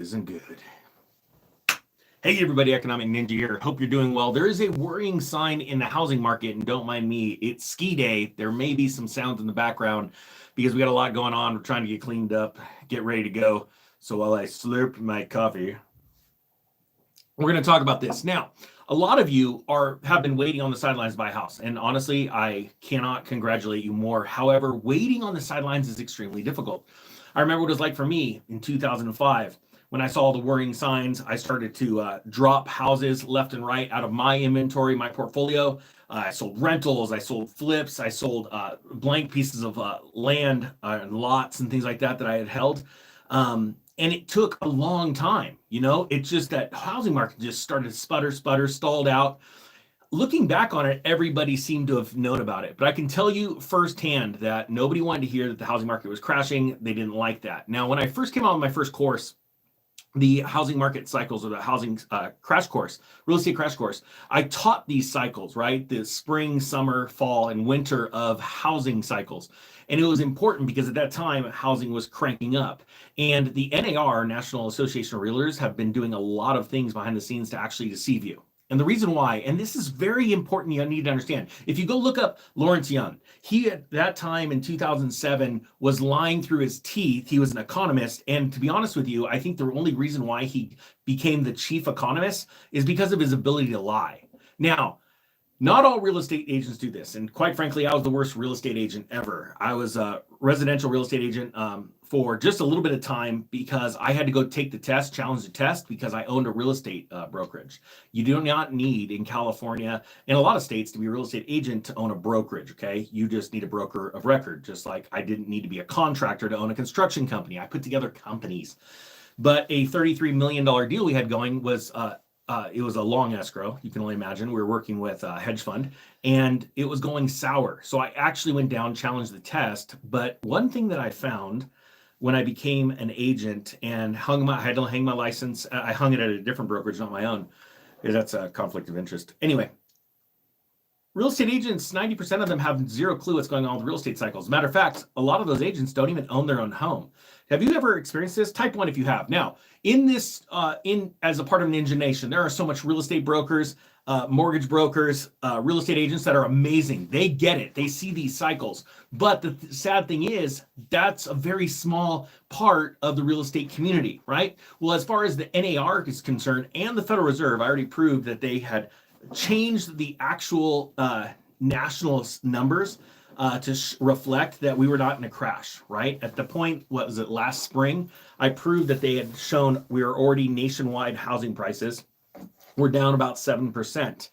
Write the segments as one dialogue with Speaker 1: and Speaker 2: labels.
Speaker 1: Isn't good. Hey everybody, Economic Ninja here. Hope you're doing well. There is a worrying sign in the housing market, and don't mind me, it's ski day. There may be some sounds in the background because we got a lot going on. We're trying to get cleaned up, get ready to go. So while I slurp my coffee, we're going to talk about this. Now, a lot of you have been waiting on the sidelines to buy a house, and honestly, I cannot congratulate you more. However, waiting on the sidelines is extremely difficult. I remember what it was like for me in 2005. When I saw the worrying signs, I started to drop houses left and right out of my inventory, my portfolio. I sold rentals, I sold flips, I sold blank pieces of land and lots and things like that I had held. And it took a long time. It's just that housing market just started to sputter, stalled out. Looking back on it, everybody seemed to have known about it. But I can tell you firsthand that nobody wanted to hear that the housing market was crashing. They didn't like that. Now, when I first came out with my first course, the housing market cycles, or the housing crash course, real estate crash course, I taught these cycles, right? The spring, summer, fall, and winter of housing cycles. And it was important because at that time, housing was cranking up. And the NAR, National Association of Realtors, have been doing a lot of things behind the scenes to actually deceive you. And the reason why, and this is very important, you need to understand. If you go look up Lawrence Yun, he at that time in 2007 was lying through his teeth. He was an economist. And to be honest with you, I think the only reason why he became the chief economist is because of his ability to lie. Now, not all real estate agents do this. And quite frankly, I was the worst real estate agent ever. I was a residential real estate agent for just a little bit of time because I had to go take the test, challenge the test, because I owned a real estate brokerage. You do not need in California and a lot of states to be a real estate agent to own a brokerage, okay? You just need a broker of record, just like I didn't need to be a contractor to own a construction company. I put together companies. But a $33 million deal we had going was it was a long escrow. You can only imagine. We were working with a hedge fund and it was going sour. So I actually went down, challenged the test. But one thing that I found when I became an agent and I had to hang my license. I hung it at a different brokerage, not my own, because that's a conflict of interest. Anyway, real estate agents, 90% of them have zero clue what's going on with real estate cycles. Matter of fact, a lot of those agents don't even own their own home. Have you ever experienced this? Type 1 if you have. Now, in this, as a part of Ninja Nation, there are so much real estate brokers, mortgage brokers, real estate agents that are amazing. They get it. They see these cycles. But the sad thing is, that's a very small part of the real estate community, right? Well, as far as the NAR is concerned and the Federal Reserve, I already proved that they had changed the actual national numbers to reflect that we were not in a crash, right? At the point, what was it, last spring, I proved that they had shown we were already nationwide housing prices. We're down about 7%.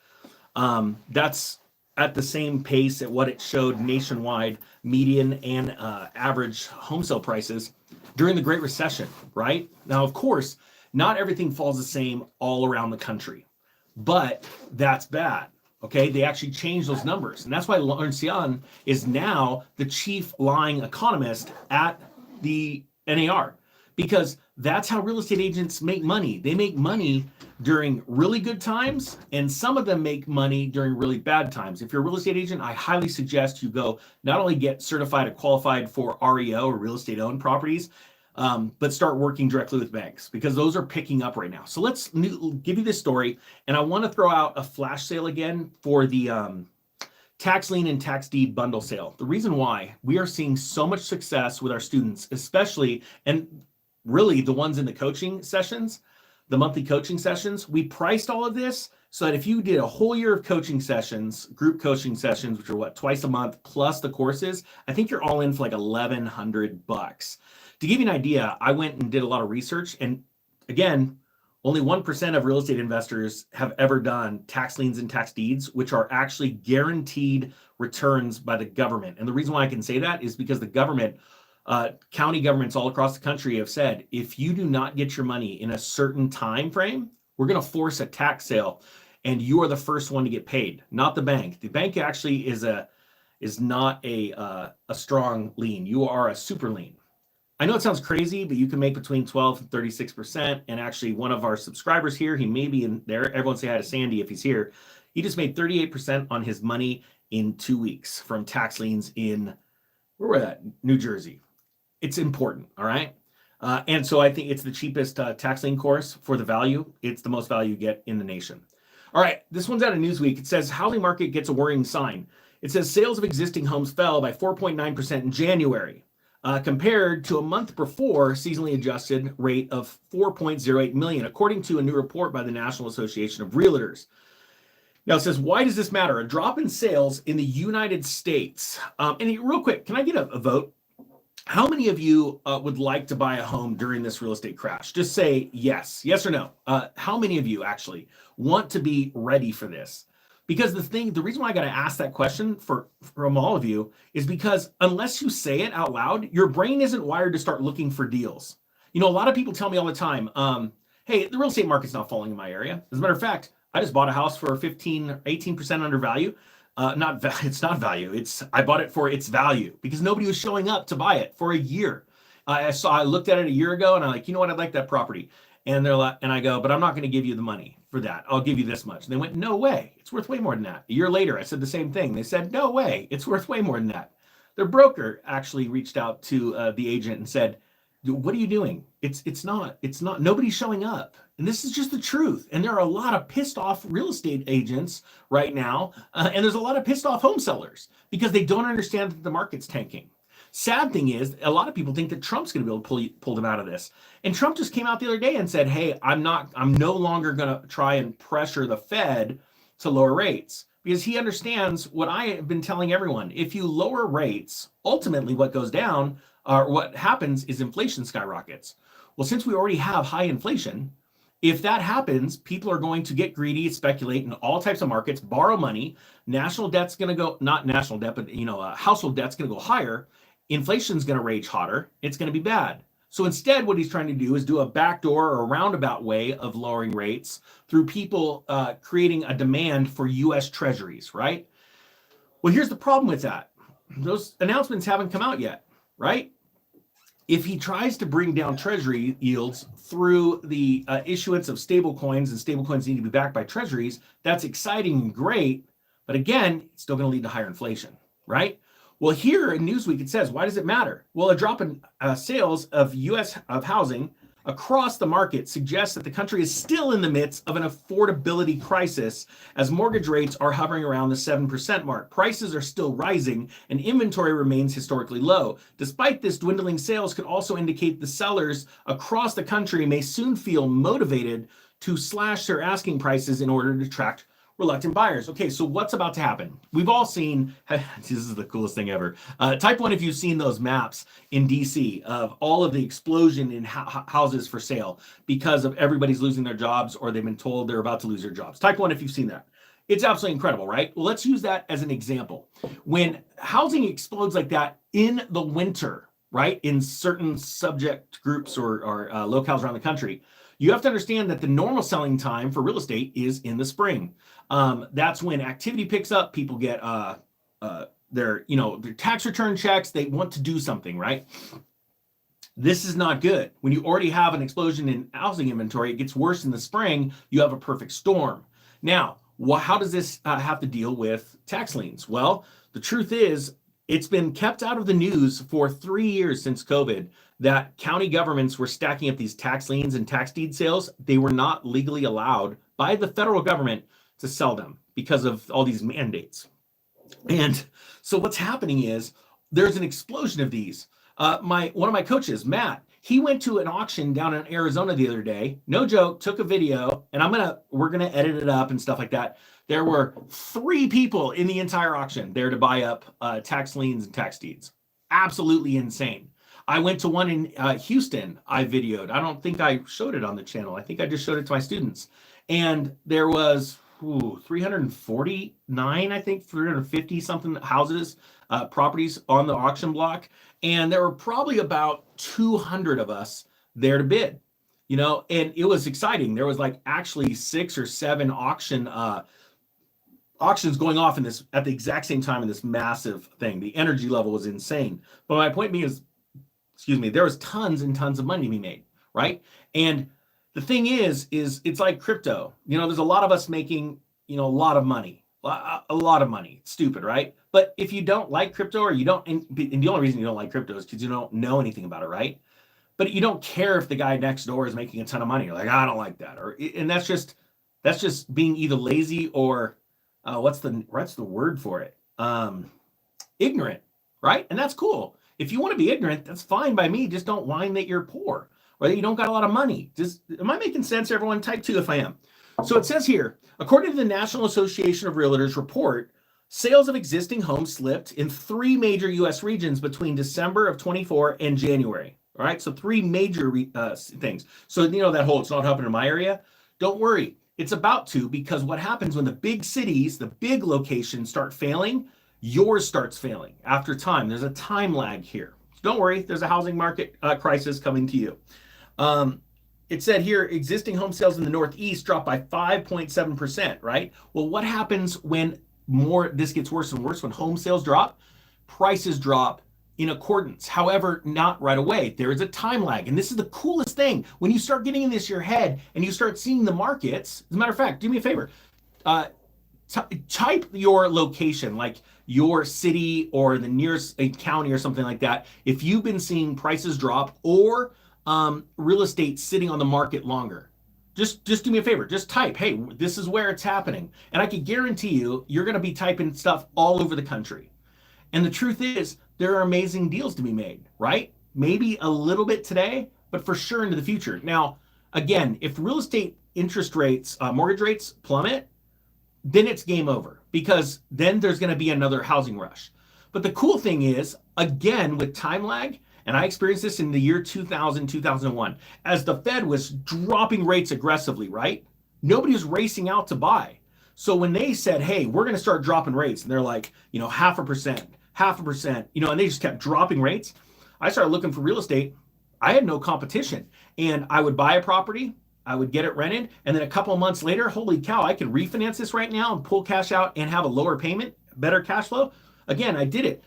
Speaker 1: That's at the same pace at what it showed nationwide median and average home sale prices during the Great Recession, right? Now, of course, not everything falls the same all around the country, but that's bad. Okay, they actually changed those numbers. And that's why Lawrence Yun is now the chief lying economist at the NAR, because that's how real estate agents make money. They make money during really good times, and some of them make money during really bad times. If you're a real estate agent, I highly suggest you go not only get certified or qualified for REO or real estate owned properties, but start working directly with banks, because those are picking up right now. So let's give you this story. And I want to throw out a flash sale again for the tax lien and tax deed bundle sale. The reason why we are seeing so much success with our students, especially, and really the ones in the coaching sessions, the monthly coaching sessions, we priced all of this so that if you did a whole year of coaching sessions, group coaching sessions, which are twice a month, plus the courses, I think you're all in for like $1,100. To give you an idea, I went and did a lot of research, and again, only 1% of real estate investors have ever done tax liens and tax deeds, which are actually guaranteed returns by the government. And the reason why I can say that is because the government, county governments all across the country have said, if you do not get your money in a certain time frame, we're going to force a tax sale, and you are the first one to get paid, not the bank. The bank actually is not a strong lien. You are a super lien. I know it sounds crazy, but you can make between 12 and 36%. And actually, one of our subscribers here, he may be in there. Everyone say hi to Sandy if he's here. He just made 38% on his money in 2 weeks from tax liens in, where were that? New Jersey. It's important, all right? And so I think it's the cheapest tax lien course for the value. It's the most value you get in the nation. All right, this one's out of Newsweek. It says housing market gets a worrying sign. It says sales of existing homes fell by 4.9% in January, compared to a month before seasonally adjusted rate of 4.08 million, according to a new report by the National Association of Realtors. Now it says, why does this matter? A drop in sales in the United States. And real quick, can I get a vote? How many of you would like to buy a home during this real estate crash? Just say yes or no. How many of you actually want to be ready for this? Because the reason why I got to ask that question from all of you is because unless you say it out loud, your brain isn't wired to start looking for deals. You know, a lot of people tell me all the time, hey, the real estate market's not falling in my area. As a matter of fact, I just bought a house for 18% under value. It's not value. I bought it for its value because nobody was showing up to buy it for a year. I looked at it a year ago and I'm like, you know what? I'd like that property. And they're like, and I go, but I'm not going to give you the money for that. I'll give you this much. And they went, no way. It's worth way more than that. A year later, I said the same thing. They said, no way. It's worth way more than that. Their broker actually reached out to the agent and said, what are you doing? It's not, nobody's showing up. And this is just the truth. And there are a lot of pissed off real estate agents right now. And there's a lot of pissed off home sellers because they don't understand that the market's tanking. Sad thing is, a lot of people think that Trump's going to be able to pull them out of this. And Trump just came out the other day and said, hey, I'm no longer going to try and pressure the Fed to lower rates because he understands what I have been telling everyone. If you lower rates, ultimately what goes down or what happens is inflation skyrockets. Well, since we already have high inflation, if that happens, people are going to get greedy, speculate in all types of markets, borrow money. National debt's going to go, not national debt, but household debt's going to go higher. Inflation's going to rage hotter. It's going to be bad. So instead, what he's trying to do is do a backdoor or a roundabout way of lowering rates through people creating a demand for U.S. treasuries, right? Well, here's the problem with that. Those announcements haven't come out yet, right? If he tries to bring down treasury yields through the issuance of stable coins, and stable coins need to be backed by treasuries, that's exciting and great. But again, it's still going to lead to higher inflation, right? Well, here in Newsweek, it says, why does it matter? Well, a drop in sales of U.S. of housing across the market suggests that the country is still in the midst of an affordability crisis as mortgage rates are hovering around the 7% mark. Prices are still rising and inventory remains historically low. Despite this, dwindling sales could also indicate the sellers across the country may soon feel motivated to slash their asking prices in order to attract reluctant buyers. Okay, so what's about to happen? We've all seen, this is the coolest thing ever. Type 1 if you've seen those maps in DC of all of the explosion in houses for sale because of everybody's losing their jobs or they've been told they're about to lose their jobs. Type 1 if you've seen that. It's absolutely incredible, right? Well, let's use that as an example. When housing explodes like that in the winter, right, in certain subject groups or locales around the country, you have to understand that the normal selling time for real estate is in the spring. That's when activity picks up. People get their tax return checks. They want to do something, right? This is not good. When you already have an explosion in housing inventory, it gets worse in the spring. You have a perfect storm. Now, how does this have to deal with tax liens? Well, the truth is, it's been kept out of the news for 3 years since COVID that county governments were stacking up these tax liens and tax deed sales. They were not legally allowed by the federal government to sell them because of all these mandates. And so what's happening is there's an explosion of these. One of my coaches, Matt, he went to an auction down in Arizona the other day. No joke, took a video, and we're gonna edit it up and stuff like that. There were 3 people in the entire auction there to buy up tax liens and tax deeds. Absolutely insane. I went to one in Houston. I videoed. I don't think I showed it on the channel. I think I just showed it to my students. And there was 349, I think 350 something houses, properties on the auction block. And there were probably about 200 of us there to bid, and it was exciting. There was like actually 6 or 7 auctions going off at the exact same time in this massive thing. The energy level was insane. But my point being is, there was tons and tons of money to be made, right? And the thing is it's like crypto. There's a lot of us making, a lot of money. A lot of money. It's stupid, right? But if you don't like crypto or you don't, and the only reason you don't like crypto is because you don't know anything about it, right? but you don't care if the guy next door is making a ton of money. You're like, I don't like that. And that's just being either lazy or what's the word for it? Ignorant, right? And that's cool. If you want to be ignorant, that's fine by me. Just don't whine that you're poor or that you don't got a lot of money. Am I making sense, everyone? Type 2 if I am. So it says here, according to the National Association of Realtors report, sales of existing homes slipped in 3 major U.S. regions between December of 24 and January. All right, so 3 major things. So, that whole it's not happening in my area. Don't worry. It's about to, because what happens when the big cities, the big locations start failing, yours starts failing after time. There's a time lag here. So don't worry. There's a housing market crisis coming to you. It said here, existing home sales in the Northeast dropped by 5.7%, right? Well, what happens when this gets worse and worse? When home sales drop, prices drop in accordance. However, not right away. There is a time lag. And this is the coolest thing. When you start getting in your head and you start seeing the markets, as a matter of fact, do me a favor. Type your location, like your city or the nearest county or something like that. If you've been seeing prices drop or real estate sitting on the market longer, just do me a favor. Just type, hey, this is where it's happening. And I can guarantee you're going to be typing stuff all over the country. And the truth is, there are amazing deals to be made, right? Maybe a little bit today, but for sure into the future. Now, again, if real estate interest rates, mortgage rates plummet, then it's game over, because then there's going to be another housing rush. But the cool thing is, again, with time lag, and I experienced this in the year 2000, 2001, as the Fed was dropping rates aggressively, right? Nobody was racing out to buy. So when they said, hey, we're going to start dropping rates, and they're like, 0.5%, and they just kept dropping rates, I started looking for real estate. I had no competition. And I would buy a property, I would get it rented, and then a couple of months later, holy cow, I can refinance this right now and pull cash out and have a lower payment, better cash flow. Again, I did it.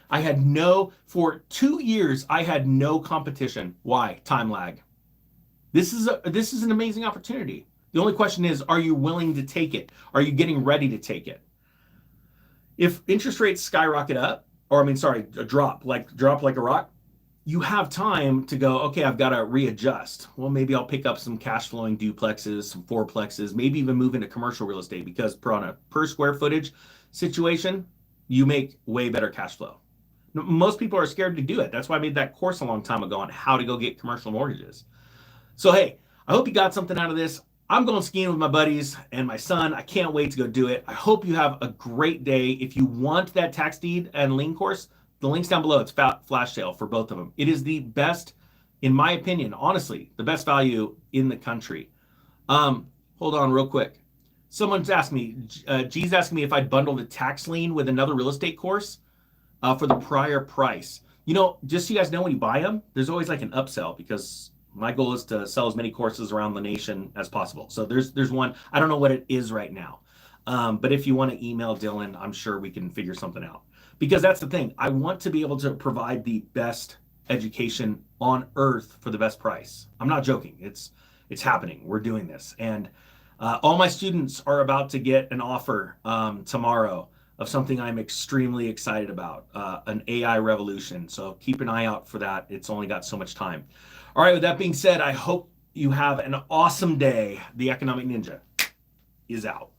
Speaker 1: For 2 years, I had no competition. Why? Time lag. This is an amazing opportunity. The only question is, are you willing to take it? Are you getting ready to take it? If interest rates skyrocket up, drop like a rock, you have time to go, okay, I've got to readjust. Well, maybe I'll pick up some cash flowing duplexes, some fourplexes, maybe even move into commercial real estate, because on a per square footage situation, you make way better cash flow. Most people are scared to do it. That's why I made that course a long time ago on how to go get commercial mortgages. So, hey, I hope you got something out of this. I'm going skiing with my buddies and my son. I can't wait to go do it. I hope you have a great day. If you want that tax deed and lien course, the link's down below. It's flash sale for both of them. It is the best, in my opinion, honestly, the best value in the country. Hold on real quick. Someone's asked me, G's asking me if I'd bundle the tax lien with another real estate course for the prior price. Just so you guys know, when you buy them, there's always like an upsell, because my goal is to sell as many courses around the nation as possible. So there's one, I don't know what it is right now. But if you want to email Dylan, I'm sure we can figure something out. Because that's the thing. I want to be able to provide the best education on earth for the best price. I'm not joking. It's happening. We're doing this. And all my students are about to get an offer tomorrow of something I'm extremely excited about, an AI revolution. So keep an eye out for that. It's only got so much time. All right, with that being said, I hope you have an awesome day. The Economic Ninja is out.